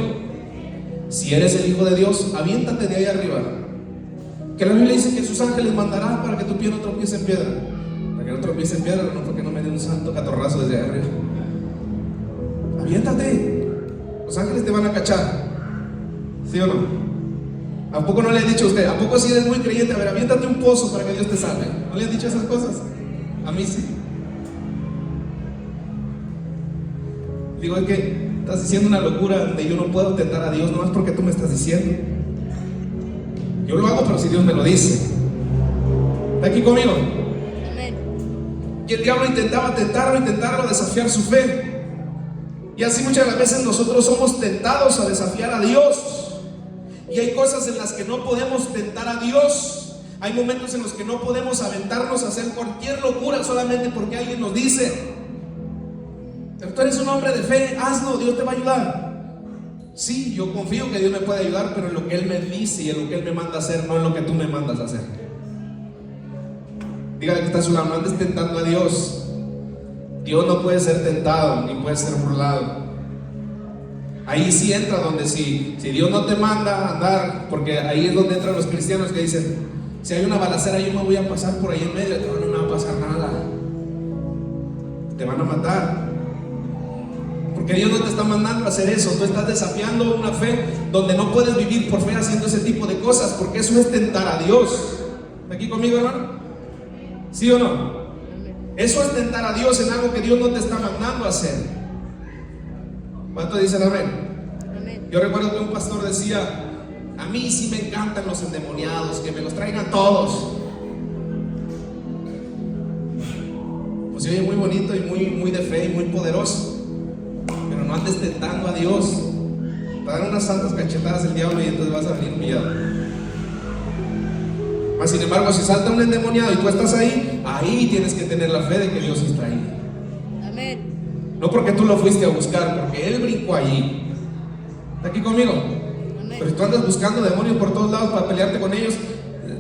Si eres el Hijo de Dios, aviéntate de ahí arriba. Que la Biblia dice que sus ángeles mandarán para que tu pie no tropiece en piedra. Para que no tropiece en piedra, no porque no me dé un santo catorrazo desde arriba. Aviéntate. Los ángeles te van a cachar. ¿Sí o no? ¿A poco no le han dicho a usted? ¿A poco si eres muy creyente? A ver, aviéntate un pozo para que Dios te salve. ¿No le han dicho esas cosas? A mí sí. Digo, es que estás diciendo una locura donde yo no puedo tentar a Dios, nomás porque tú me estás diciendo. Yo lo hago, pero si Dios me lo dice. ¿Está aquí conmigo? Amén. Y el diablo intentaba tentarlo, desafiar su fe. Y así muchas de las veces nosotros somos tentados a desafiar a Dios. Y hay cosas en las que no podemos tentar a Dios, Hay momentos en los que no podemos aventarnos a hacer cualquier locura solamente porque alguien nos dice: pero tú eres un hombre de fe, hazlo, Dios te va a ayudar. Sí, yo confío que Dios me puede ayudar, pero en lo que Él me dice y en lo que Él me manda a hacer, no en lo que tú me mandas a hacer. Dígale que está a su lado: no andes tentando a Dios. Dios no puede ser tentado ni puede ser burlado. Ahí sí entra donde si Dios no te manda a andar, porque ahí es donde entran los cristianos que dicen: si hay una balacera yo me voy a pasar por ahí en medio. No me va a pasar nada, te van a matar, porque Dios no te está mandando a hacer eso. Tú estás desafiando una fe donde no puedes vivir por fe haciendo ese tipo de cosas, porque eso es tentar a Dios. ¿Está aquí conmigo, hermano? ¿Sí o no? Eso es tentar a Dios en algo que Dios no te está mandando a hacer. ¿Cuántos dicen amén? Amén. Yo recuerdo que un pastor decía: a mí sí me encantan los endemoniados, que me los traigan todos. Pues se oye muy bonito y muy de fe y muy poderoso, pero no andes tentando a Dios. Te dan unas santas cachetadas el diablo y entonces vas a venir humillado. Mas sin embargo, si salta un endemoniado y tú estás ahí, ahí tienes que tener la fe de que Dios está ahí. Amén. No porque tú lo fuiste a buscar, porque Él brincó allí. ¿Está aquí conmigo? Amén. Pero si tú andas buscando demonios por todos lados para pelearte con ellos,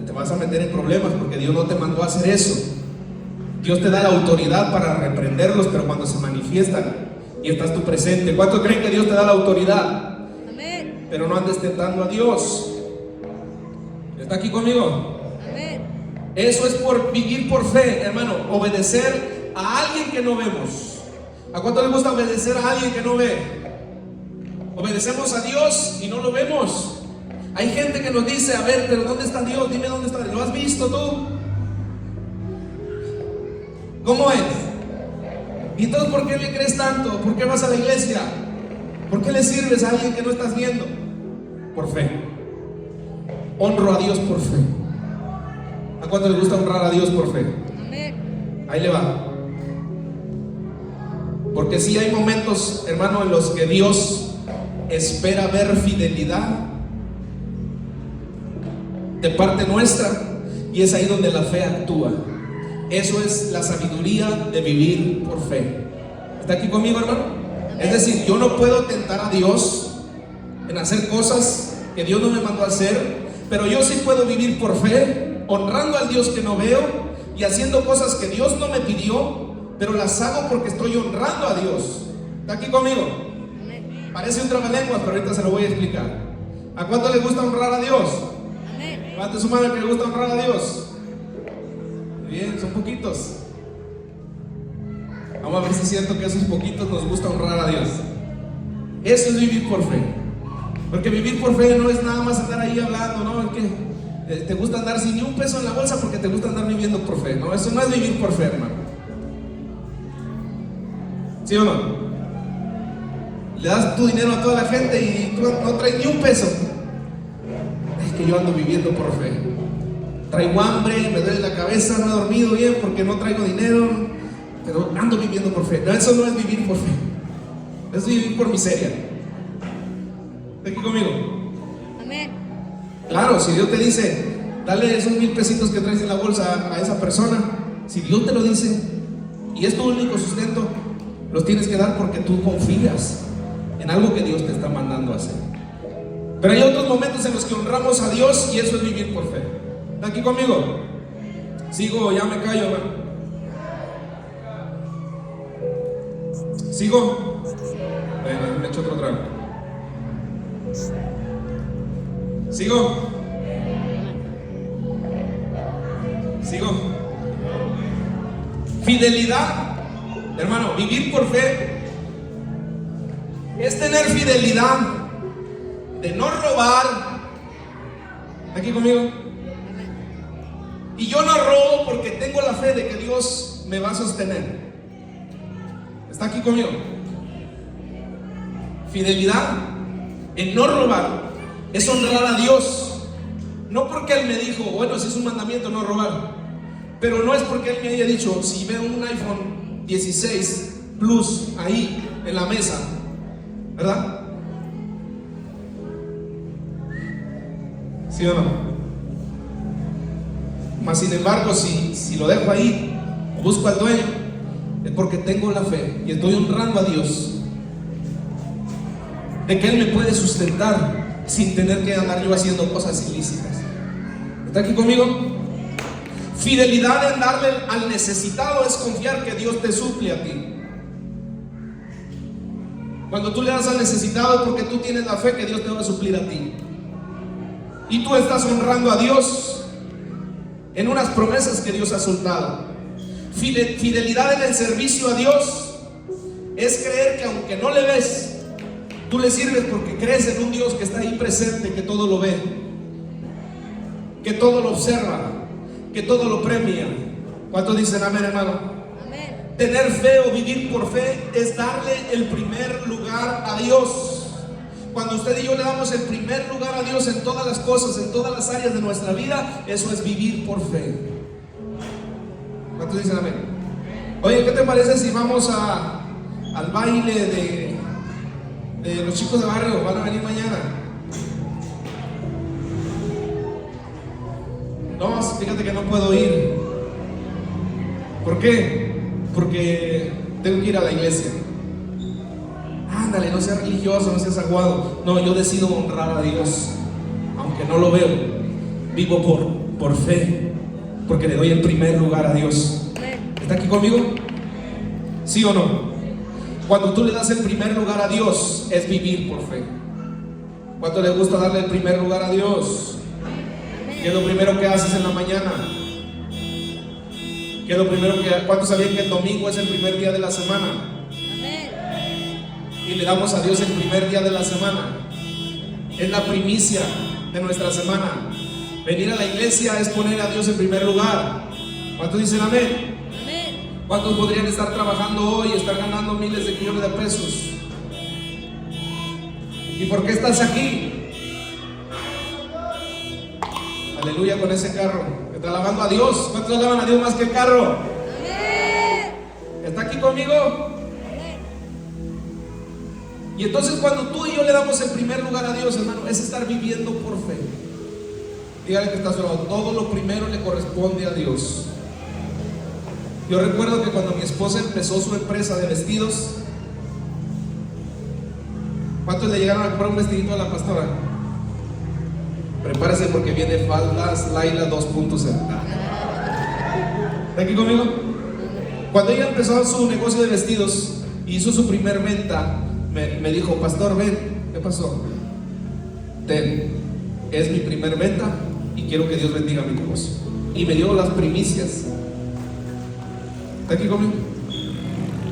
te vas a meter en problemas, porque Dios no te mandó a hacer eso. Dios te da la autoridad para reprenderlos, pero cuando se manifiestan y estás tú presente. ¿Cuántos creen que Dios te da la autoridad? Amén. Pero no andes tentando a Dios. ¿Está aquí conmigo? Amén. Eso es por vivir por fe, hermano. Obedecer a alguien que no vemos. ¿A cuánto le gusta obedecer a alguien que no ve? Obedecemos a Dios y no lo vemos. Hay gente que nos dice: a ver, pero ¿dónde está Dios? Dime dónde está. ¿Lo has visto tú? ¿Cómo es? ¿Y entonces por qué le crees tanto? ¿Por qué vas a la iglesia? ¿Por qué le sirves a alguien que no estás viendo? Por fe. Honro a Dios por fe. ¿A cuánto le gusta honrar a Dios por fe? Amén. Ahí le va. Porque sí hay momentos, hermano, en los que Dios espera ver fidelidad de parte nuestra, y es ahí donde la fe actúa. Eso es la sabiduría de vivir por fe. ¿Está aquí conmigo, hermano? Es decir, yo no puedo tentar a Dios en hacer cosas que Dios no me mandó a hacer, pero yo sí puedo vivir por fe, honrando al Dios que no veo y haciendo cosas que Dios no me pidió, pero las hago porque estoy honrando a Dios. ¿Está aquí conmigo? Amén. Parece un trabalenguas, pero ahorita se lo voy a explicar. ¿A cuánto le gusta honrar a Dios? Amén. Levante su mano que le gusta honrar a Dios. Muy bien, son poquitos. Vamos a ver si es cierto que esos poquitos nos gusta honrar a Dios. Eso es vivir por fe. Porque vivir por fe no es nada más andar ahí hablando, ¿no? Es que te gusta andar sin ni un peso en la bolsa porque te gusta andar viviendo por fe. No, eso no es vivir por fe, hermano. ¿Sí o no? Le das tu dinero a toda la gente y tú no traes ni un peso. Es que yo ando viviendo por fe. Traigo hambre, me duele la cabeza, no he dormido bien porque no traigo dinero, pero ando viviendo por fe. No, eso no es vivir por fe. Eso es vivir por miseria. ¿Está aquí conmigo? Amén. Claro, si Dios te dice: dale esos 1,000 pesitos que traes en la bolsa a esa persona, si Dios te lo dice y es tu único sustento, los tienes que dar porque tú confías en algo que Dios te está mandando a hacer. Pero hay otros momentos en los que honramos a Dios y eso es vivir por fe. ¿Está aquí conmigo? ¿Sigo o ya me callo, hermano? ¿Sigo? Bueno, me echo otro trago. ¿Sigo? ¿Sigo? Fidelidad, hermano, vivir por fe es tener fidelidad de no robar. ¿Aquí conmigo? Y yo no robo porque tengo la fe de que Dios me va a sostener. ¿Está aquí conmigo? Fidelidad en no robar es honrar a Dios. No porque Él me dijo, bueno, ese es un mandamiento, no robar. Pero no es porque Él me haya dicho, si veo un iPhone 16 Plus ahí en la mesa, ¿verdad? ¿Sí o no? Mas sin embargo, si lo dejo ahí, busco al dueño, es porque tengo la fe y estoy honrando a Dios de que Él me puede sustentar sin tener que andar yo haciendo cosas ilícitas. ¿Está aquí conmigo? Fidelidad en darle al necesitado es confiar que Dios te suple a ti. Cuando tú le das al necesitado es porque tú tienes la fe que Dios te va a suplir a ti. Y tú estás honrando a Dios en unas promesas que Dios ha soltado. Fidelidad en el servicio a Dios es creer que aunque no le ves, tú le sirves porque crees en un Dios que está ahí presente, que todo lo ve, que todo lo observa, que todo lo premia. ¿Cuántos dicen amén, hermano? Amén. Tener fe o vivir por fe es darle el primer lugar a Dios. Cuando usted y yo le damos el primer lugar a Dios en todas las cosas, en todas las áreas de nuestra vida, eso es vivir por fe. ¿Cuántos dicen amén? Oye, ¿qué te parece si vamos al baile de los chicos de barrio? Van a venir mañana. No, fíjate que no puedo ir. ¿Por qué? Porque tengo que ir a la iglesia. Ándale, no seas religioso, no seas aguado. No, yo decido honrar a Dios, aunque no lo veo. Vivo por fe, porque le doy el primer lugar a Dios. ¿Está aquí conmigo? ¿Sí o no? Cuando tú le das el primer lugar a Dios, es vivir por fe. ¿Cuánto le gusta darle el primer lugar a Dios? ¿Qué es lo primero que haces en la mañana? ¿Qué es lo primero que... ¿Cuántos sabían que el domingo es el primer día de la semana? Y le damos a Dios el primer día de la semana. Es la primicia de nuestra semana. Venir a la iglesia es poner a Dios en primer lugar. ¿Cuántos dicen amén? Amén. ¿Cuántos podrían estar trabajando hoy y estar ganando miles de millones de pesos? ¿Y por qué estás aquí? Aleluya con ese carro. Está alabando a Dios. ¿Cuántos alaban a Dios más que el carro? Amén. ¿Está aquí conmigo? Y entonces cuando tú y yo le damos el primer lugar a Dios, hermano, es estar viviendo por fe. Dígale que está a su lado, todo lo primero le corresponde a Dios. Yo recuerdo que cuando mi esposa empezó su empresa de vestidos, ¿cuántos le llegaron a comprar un vestidito a la pastora? Prepárese porque viene faldas Laila 2.0. ¿Está aquí conmigo? Cuando ella empezó su negocio de vestidos y hizo su primer venta, me dijo, pastor, ven. ¿Qué pasó? Ten, es mi primer venta y quiero que Dios bendiga mi negocio. Y me dio las primicias. ¿Está aquí conmigo?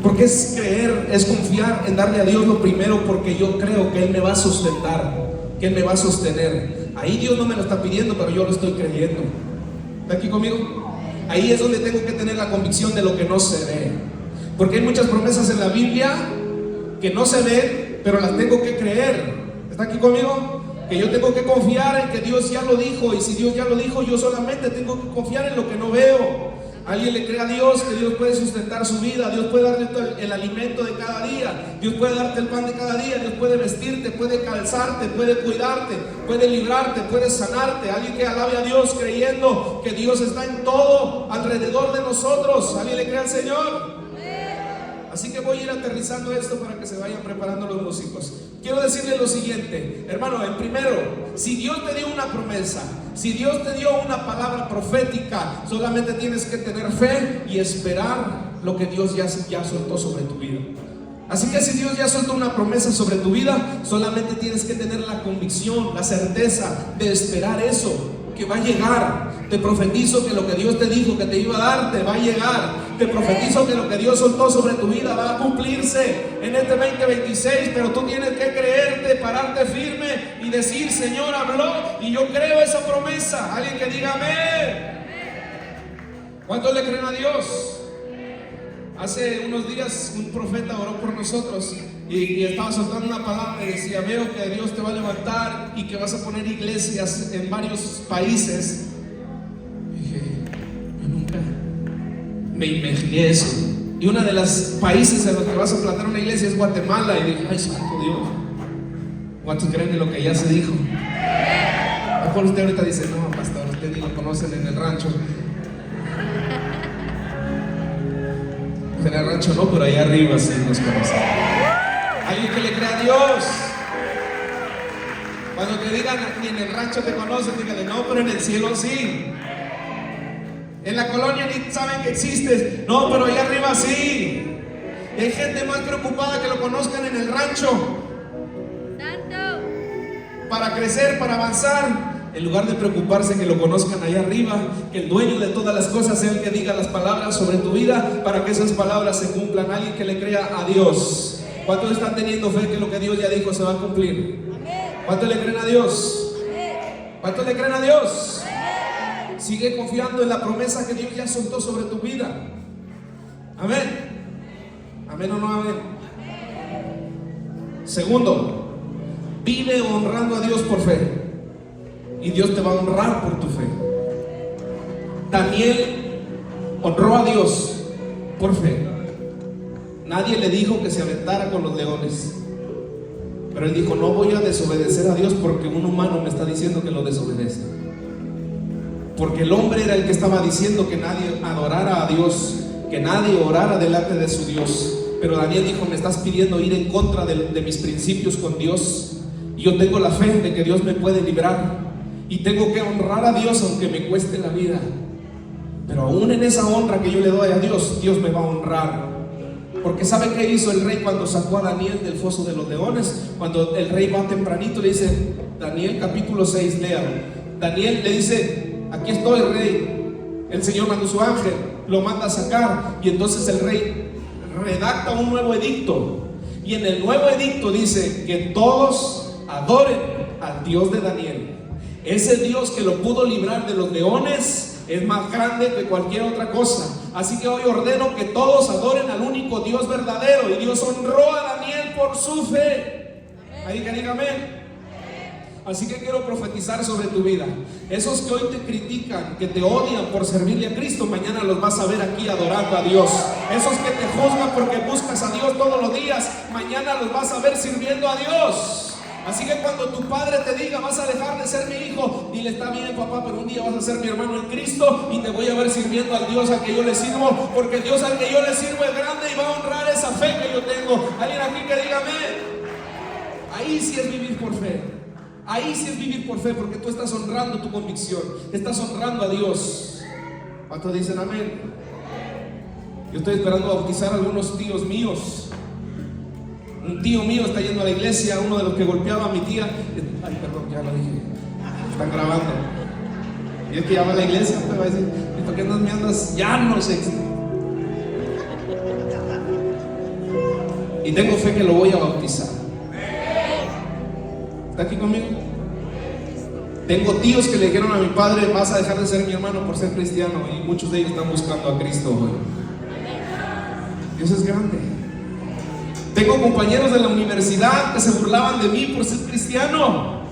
Porque es creer, es confiar en darle a Dios lo primero, porque yo creo que Él me va a sustentar, que Él me va a sostener. Ahí Dios no me lo está pidiendo, pero yo lo estoy creyendo. ¿Está aquí conmigo? Ahí es donde tengo que tener la convicción de lo que no se ve. Porque hay muchas promesas en la Biblia que no se ven, pero las tengo que creer. ¿Está aquí conmigo? Que yo tengo que confiar en que Dios ya lo dijo. Y si Dios ya lo dijo, yo solamente tengo que confiar en lo que no veo. Alguien le cree a Dios que Dios puede sustentar su vida. Dios puede darle el alimento de cada día. Dios puede darte el pan de cada día. Dios puede vestirte, puede calzarte, puede cuidarte, puede librarte, puede sanarte. Alguien que alabe a Dios creyendo que Dios está en todo alrededor de nosotros. ¿Alguien le cree al Señor? Así que voy a ir aterrizando esto para que se vayan preparando los músicos. Quiero decirles lo siguiente, hermano, en primero, si Dios te dio una promesa, si Dios te dio una palabra profética, solamente tienes que tener fe y esperar lo que Dios ya soltó sobre tu vida. Así que si Dios ya soltó una promesa sobre tu vida, solamente tienes que tener la convicción, la certeza de esperar eso, que va a llegar. Te profetizo que lo que Dios te dijo que te iba a dar, te va a llegar. Te profetizo que lo que Dios soltó sobre tu vida va a cumplirse en este 2026, pero tú tienes que creerte, pararte firme y decir, Señor habló y yo creo esa promesa. Alguien que diga amén. ¿Cuántos le creen a Dios? Hace unos días un profeta oró por nosotros y estaba soltando una palabra y decía, veo que Dios te va a levantar y que vas a poner iglesias en varios países. Y dije, yo nunca me imaginé eso. Y uno de los países en los que vas a plantar una iglesia es Guatemala. Y dije, ay, santo Dios, ¿cuántos creen en lo que ya se dijo? A lo mejor usted ahorita dice, no, pastor, usted ni lo conocen en el rancho. en el rancho no, pero allá arriba sí nos conocen. Alguien que le crea a Dios. Cuando te digan ni en el rancho te conocen, dígale no, pero en el cielo sí. En la colonia ni saben que existes, no, pero allá arriba sí. Y hay gente más preocupada que lo conozcan en el rancho. Santo. Para crecer, para avanzar, en lugar de preocuparse que lo conozcan allá arriba, que el dueño de todas las cosas sea el que diga las palabras sobre tu vida, para que esas palabras se cumplan. Alguien que le crea a Dios. ¿Cuántos están teniendo fe que lo que Dios ya dijo se va a cumplir? ¿Cuántos le creen a Dios? ¿Cuántos le creen a Dios? Sigue confiando en la promesa que Dios ya soltó sobre tu vida. Amén. Amén o no amén. Segundo, vive honrando a Dios por fe, y Dios te va a honrar por tu fe. Daniel honró a Dios por fe. Nadie le dijo que se aventara con los leones, pero él dijo: no voy a desobedecer a Dios porque un humano me está diciendo que lo desobedezca. Porque el hombre era el que estaba diciendo que nadie adorara a Dios, que nadie orara delante de su Dios. Pero Daniel dijo: me estás pidiendo ir en contra de mis principios con Dios, y yo tengo la fe de que Dios me puede librar, y tengo que honrar a Dios aunque me cueste la vida. Pero aún en esa honra que yo le doy a Dios, Dios me va a honrar. Porque ¿sabe qué hizo el rey cuando sacó a Daniel del foso de los leones? Cuando el rey va tempranito, le dice, Daniel capítulo 6, léalo. Daniel le dice: aquí estoy, rey. El Señor mandó su ángel, lo manda a sacar. Y entonces el rey redacta un nuevo edicto. Y en el nuevo edicto dice que todos adoren al Dios de Daniel. Ese Dios que lo pudo librar de los leones es más grande que cualquier otra cosa. Así que hoy ordeno que todos adoren al único Dios verdadero. Y Dios honró a Daniel por su fe. Ahí que diga amén. Así que quiero profetizar sobre tu vida. Esos que hoy te critican, que te odian por servirle a Cristo, mañana los vas a ver aquí adorando a Dios. Esos que te juzgan porque buscas a Dios todos los días, mañana los vas a ver sirviendo a Dios. Así que cuando tu padre te diga: vas a dejar de ser mi hijo, dile: está bien, papá, pero un día vas a ser mi hermano en Cristo y te voy a ver sirviendo al Dios al que yo le sirvo, porque el Dios al que yo le sirvo es grande y va a honrar esa fe que yo tengo. Alguien aquí que diga amén. Ahí sí es vivir por fe. Ahí sí es vivir por fe, porque tú estás honrando tu convicción, estás honrando a Dios. ¿Cuántos dicen amén? Yo estoy esperando bautizar a algunos tíos míos. Un tío mío está yendo a la iglesia, uno de los que golpeaba a mi tía. Ay, perdón, ya lo dije. Están grabando. Y es que ya va a la iglesia, me va a decir: ¿y por qué no me andas? Ya no sé. Y tengo fe que lo voy a bautizar. ¿Está aquí conmigo? Tengo tíos que le dijeron a mi padre: vas a dejar de ser mi hermano por ser cristiano. Y muchos de ellos están buscando a Cristo hoy. Dios es grande. Tengo compañeros de la universidad que se burlaban de mí por ser cristiano.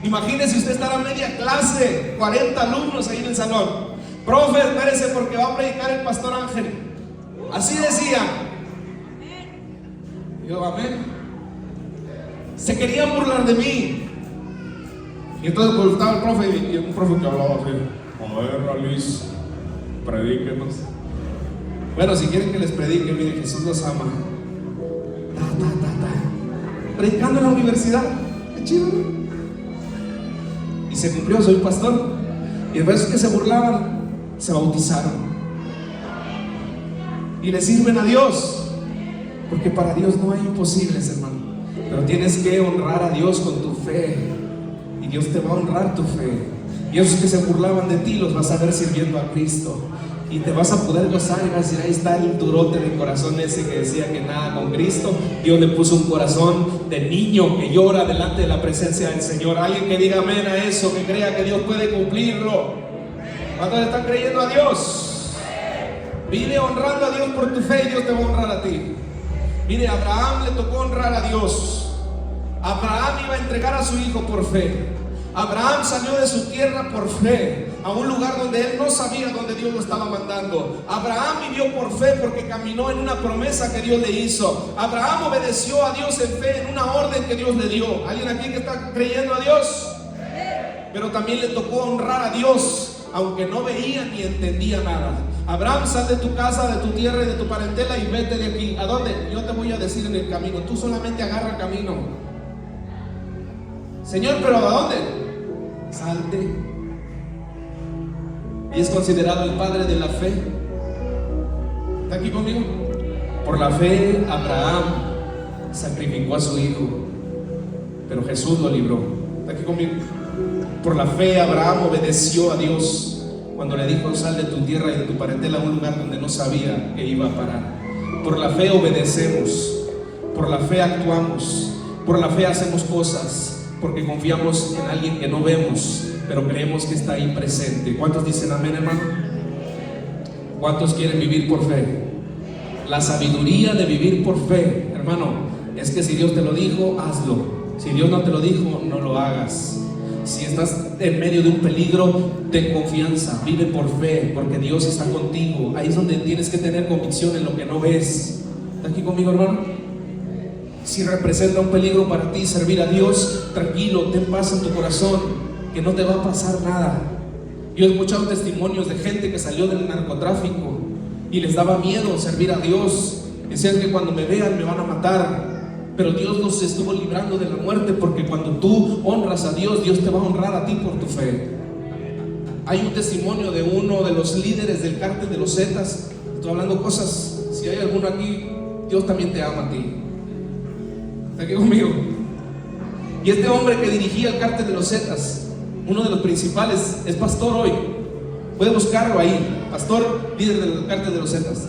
Imagínese usted estar a media clase, 40 alumnos ahí en el salón. Profe, espérese porque va a predicar el pastor Ángel. Así decían. Yo, amén. Se querían burlar de mí. Y entonces pues estaba el profe y un profe que hablaba así: a ver, Luis, predíquenos. Bueno, si quieren que les predique, miren, Jesús los ama. Predicando en la universidad, qué chido, ¿no? Y se cumplió, soy pastor. Y el verso que se burlaban, se bautizaron y le sirven a Dios, porque para Dios no hay imposibles, hermano. Pero tienes que honrar a Dios con tu fe, y Dios te va a honrar tu fe. Y esos que se burlaban de ti los vas a ver sirviendo a Cristo, y te vas a poder gozar y vas a decir: ahí está el durote de corazón ese que decía que nada con Cristo. Dios le puso un corazón de niño que llora delante de la presencia del Señor. Alguien que diga amén a eso, que crea que Dios puede cumplirlo. ¿Cuántos le están creyendo a Dios? Vive honrando a Dios por tu fe y Dios te va a honrar a ti. Mire, a Abraham le tocó honrar a Dios. Abraham iba a entregar a su hijo por fe. Abraham salió de su tierra por fe a un lugar donde él no sabía dónde Dios lo estaba mandando. Abraham vivió por fe porque caminó en una promesa que Dios le hizo. Abraham obedeció a Dios en fe en una orden que Dios le dio. ¿Alguien aquí que está creyendo a Dios? Pero también le tocó honrar a Dios, aunque no veía ni entendía nada. Abraham, sal de tu casa, de tu tierra y de tu parentela y vete de aquí. ¿A dónde? Yo te voy a decir en el camino. Tú solamente agarra el camino. Señor, ¿pero a dónde? Salte. Y es considerado el padre de la fe. ¿Está aquí conmigo? Por la fe, Abraham sacrificó a su hijo, pero Jesús lo libró. ¿Está aquí conmigo? Por la fe, Abraham obedeció a Dios cuando le dijo: sal de tu tierra y de tu parentela a un lugar donde no sabía que iba a parar. Por la fe obedecemos, por la fe actuamos, por la fe hacemos cosas, porque confiamos en alguien que no vemos, pero creemos que está ahí presente. ¿Cuántos dicen amén, hermano? ¿Cuántos quieren vivir por fe? La sabiduría de vivir por fe, hermano, es que si Dios te lo dijo, hazlo. Si Dios no te lo dijo, no lo hagas. Si estás en medio de un peligro, ten confianza, vive por fe, porque Dios está contigo. Ahí es donde tienes que tener convicción en lo que no ves. ¿Está aquí conmigo, hermano? Si representa un peligro para ti servir a Dios, tranquilo, ten paz en tu corazón, que no te va a pasar nada. Yo he escuchado testimonios de gente que salió del narcotráfico y les daba miedo servir a Dios. Decían que cuando me vean me van a matar. Pero Dios los estuvo librando de la muerte, porque cuando tú honras a Dios, Dios te va a honrar a ti por tu fe. Hay un testimonio de uno de los líderes del cártel de los Zetas. Estoy hablando cosas, si hay alguno aquí, Dios también te ama a ti. ¿Está aquí conmigo? Y este hombre que dirigía el cártel de los Zetas, uno de los principales, es pastor hoy. Puede buscarlo ahí, pastor, líder del cártel de los Zetas.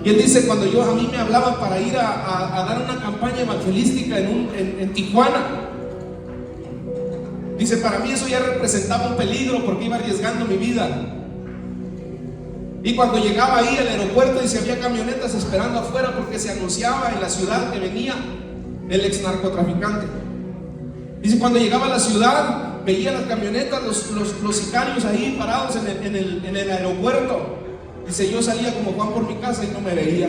Y él dice: cuando a mí me hablaban para ir a dar una campaña evangelística en Tijuana, dice, para mí eso ya representaba un peligro, porque iba arriesgando mi vida. Y cuando llegaba ahí al aeropuerto, dice, había camionetas esperando afuera, porque se anunciaba en la ciudad que venía el ex narcotraficante. Dice, cuando llegaba a la ciudad, veía las camionetas, los sicarios ahí parados en el aeropuerto. Dice, yo salía como Juan por mi casa y no me veía,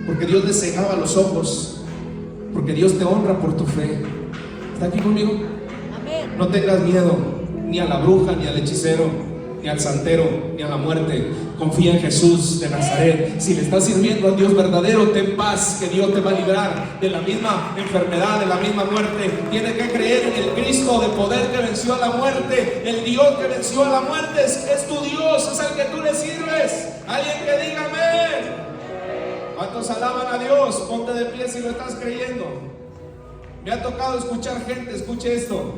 porque Dios le cegaba los ojos, porque Dios te honra por tu fe. ¿Está aquí conmigo? Amén. No tengas miedo, ni a la bruja, ni al hechicero, ni al santero, ni a la muerte. Confía en Jesús de Nazaret. Si le estás sirviendo a Dios verdadero, ten paz, que Dios te va a librar de la misma enfermedad, de la misma muerte. Tienes que creer en el Cristo de poder que venció a la muerte. El Dios que venció a la muerte es tu Dios, es al que tú le sirves. Alguien que diga amén. ¿Cuántos alaban a Dios? Ponte de pie si lo estás creyendo. Me ha tocado escuchar gente, escuche esto.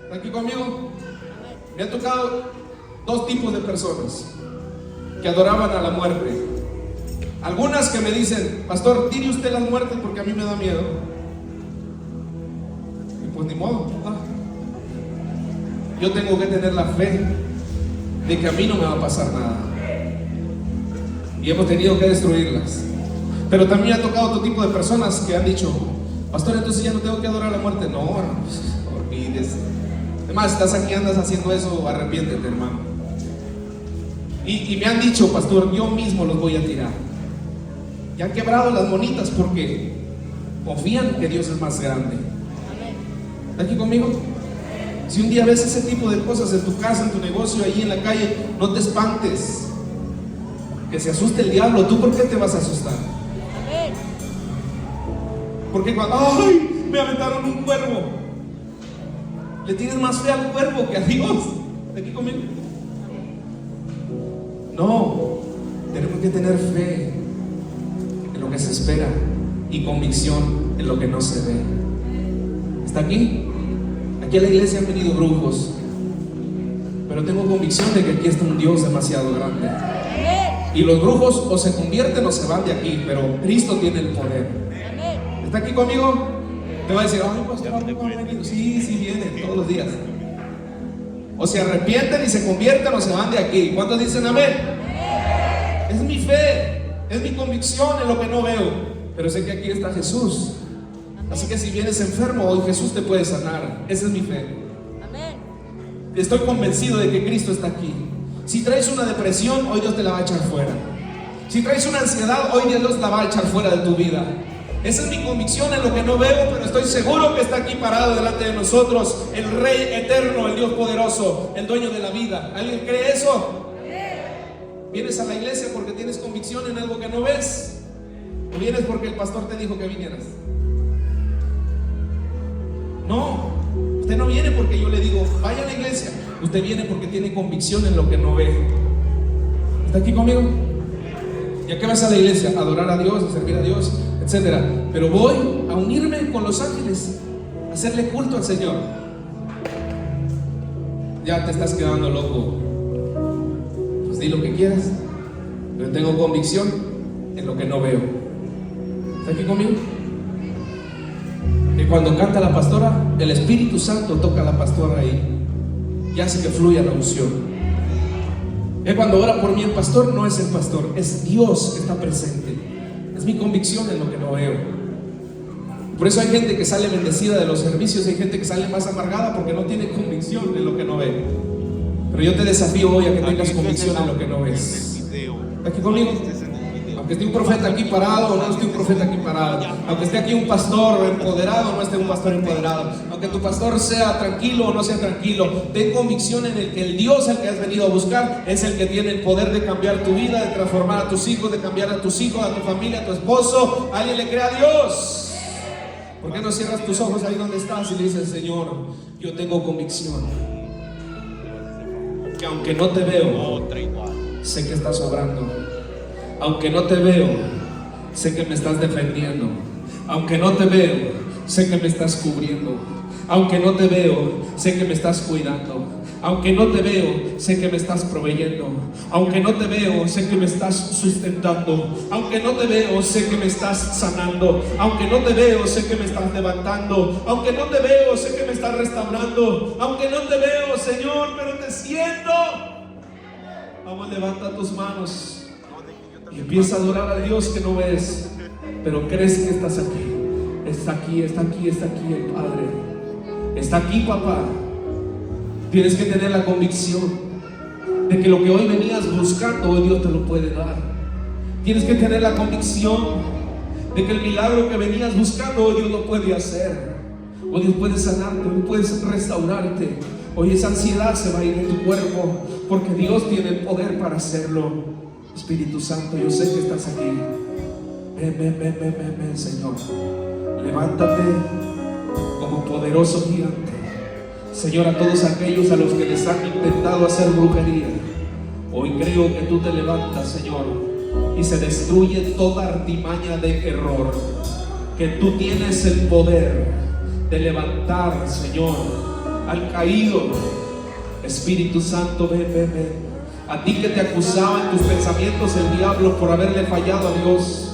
¿Está aquí conmigo? Me ha tocado dos tipos de personas que adoraban a la muerte. Algunas que me dicen: pastor, tire usted las muertes porque a mí me da miedo. Y pues ni modo. Yo tengo que tener la fe de que a mí no me va a pasar nada. Y hemos tenido que destruirlas. Pero también ha tocado otro tipo de personas que han dicho: pastor, entonces ya no tengo que adorar a la muerte. No, olvídese. Además, estás aquí, andas haciendo eso, arrepiéntete, hermano. Y me han dicho: pastor, yo mismo los voy a tirar. Y han quebrado las monitas porque confían que Dios es más grande. ¿Está aquí conmigo? Si un día ves ese tipo de cosas en tu casa, en tu negocio, ahí en la calle, no te espantes. Que se asuste el diablo. ¿Tú por qué te vas a asustar? Porque cuando, ¡ay! Me aventaron un cuervo. Le tienes más fe al cuervo que a Dios. ¿Está aquí conmigo? No, tenemos que tener fe en lo que se espera y convicción en lo que no se ve. ¿Está aquí? Aquí a la iglesia han venido brujos, pero tengo convicción de que aquí está un Dios demasiado grande. Y los brujos o se convierten o se van de aquí, pero Cristo tiene el poder. ¿Está aquí conmigo? Te va a decir: ay, pastor, ¿no han venido? Sí, vienen todos los días. O se arrepienten y se convierten o se van de aquí. ¿Cuántos dicen amén? Es mi fe, es mi convicción en lo que no veo, pero sé que aquí está Jesús. Así que si vienes enfermo, hoy Jesús te puede sanar. Esa es mi fe. Estoy convencido de que Cristo está aquí. Si traes una depresión, hoy Dios te la va a echar fuera. Si traes una ansiedad, hoy Dios la va a echar fuera de tu vida. Esa es mi convicción en lo que no veo, pero estoy seguro que está aquí parado delante de nosotros. el Rey eterno, el Dios poderoso, el dueño de la vida. ¿Alguien cree eso? ¿Vienes a la iglesia porque tienes convicción en algo que no ves? ¿O vienes porque el pastor te dijo que vinieras? No, usted no viene porque yo le digo vaya a la iglesia. Usted viene porque tiene convicción en lo que no ve. ¿Está aquí conmigo? ¿Y a qué vas a la iglesia? A adorar a Dios, a servir a Dios, etcétera. Pero voy a unirme con los ángeles, a hacerle culto al Señor. Ya te estás quedando loco. Pues di lo que quieras, pero tengo convicción en lo que no veo. ¿Está aquí conmigo? Que cuando canta la pastora, el Espíritu Santo toca a la pastora ahí y hace que fluya la unción. Que cuando ora por mí el pastor, no es el pastor, es Dios que está presente. Es mi convicción en lo que no veo. Por eso hay gente que sale bendecida de los servicios, hay gente que sale más amargada porque no tiene convicción en lo que no ve. Pero yo te desafío hoy a que tengas convicción en lo que no ves. ¿Está aquí conmigo? Aunque esté un profeta aquí parado o no esté un profeta aquí parado, aunque esté aquí un pastor empoderado o no esté un pastor empoderado, aunque tu pastor sea tranquilo o no sea tranquilo, ten convicción en el que el Dios al que has venido a buscar es el que tiene el poder de cambiar tu vida, de transformar a tus hijos, de cambiar a tus hijos, a tu familia, a tu esposo. ¿Alguien le cree a Dios? ¿Por qué no cierras tus ojos ahí donde estás y le dices: Señor, yo tengo convicción que aunque no te veo, sé que estás obrando. Aunque no te veo, sé que me estás defendiendo. Aunque no te veo, sé que me estás cubriendo. Aunque no te veo, sé que me estás cuidando. Aunque no te veo, sé que me estás proveyendo. Aunque no te veo, sé que me estás sustentando. Aunque no te veo, sé que me estás sanando. Aunque no te veo, sé que me estás levantando. Aunque no te veo, sé que me estás restaurando. Aunque no te veo, Señor, pero te siento. Vamos, levanta tus manos y empieza a adorar a Dios que no ves, pero crees que estás aquí. Está aquí, está aquí, está aquí el Padre. Está aquí, papá. Tienes que tener la convicción de que lo que hoy venías buscando, hoy Dios te lo puede dar. Tienes que tener la convicción de que el milagro que venías buscando, hoy Dios lo puede hacer. Hoy Dios puede sanarte, hoy puedes restaurarte. Hoy esa ansiedad se va a ir de tu cuerpo, porque Dios tiene el poder para hacerlo. Espíritu Santo, yo sé que estás aquí. Ven, Señor. Levántate como poderoso gigante. Señor, a todos aquellos a los que les han intentado hacer brujería, hoy creo que tú te levantas, Señor, y se destruye toda artimaña de error. Que tú tienes el poder de levantar, Señor, al caído. Espíritu Santo, ven. A ti que te acusaba en tus pensamientos el diablo por haberle fallado a Dios,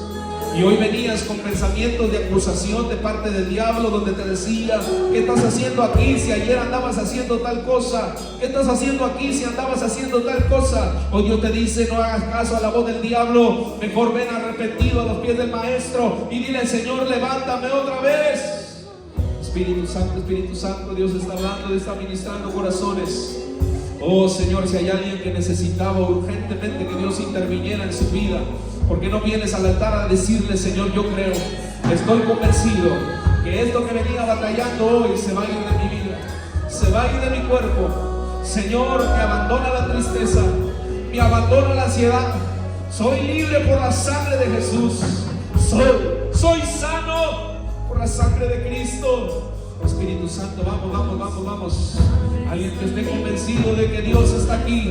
y hoy venías con pensamientos de acusación de parte del diablo, donde te decía: ¿qué estás haciendo aquí si ayer andabas haciendo tal cosa? ¿Qué estás haciendo aquí si andabas haciendo tal cosa? Hoy Dios te dice: no hagas caso a la voz del diablo, mejor ven arrepentido a los pies del Maestro y dile: Señor, levántame otra vez. Espíritu Santo, Dios está hablando, está ministrando corazones. Oh Señor, si hay alguien que necesitaba urgentemente que Dios interviniera en su vida, ¿por qué no vienes al altar a decirle: Señor, yo creo, estoy convencido que esto que venía batallando hoy se va a ir de mi vida, se va a ir de mi cuerpo? Señor, me abandona la tristeza, me abandona la ansiedad. Soy libre por la sangre de Jesús. Soy sano por la sangre de Cristo. Espíritu Santo, vamos. Alguien que esté convencido de que Dios está aquí.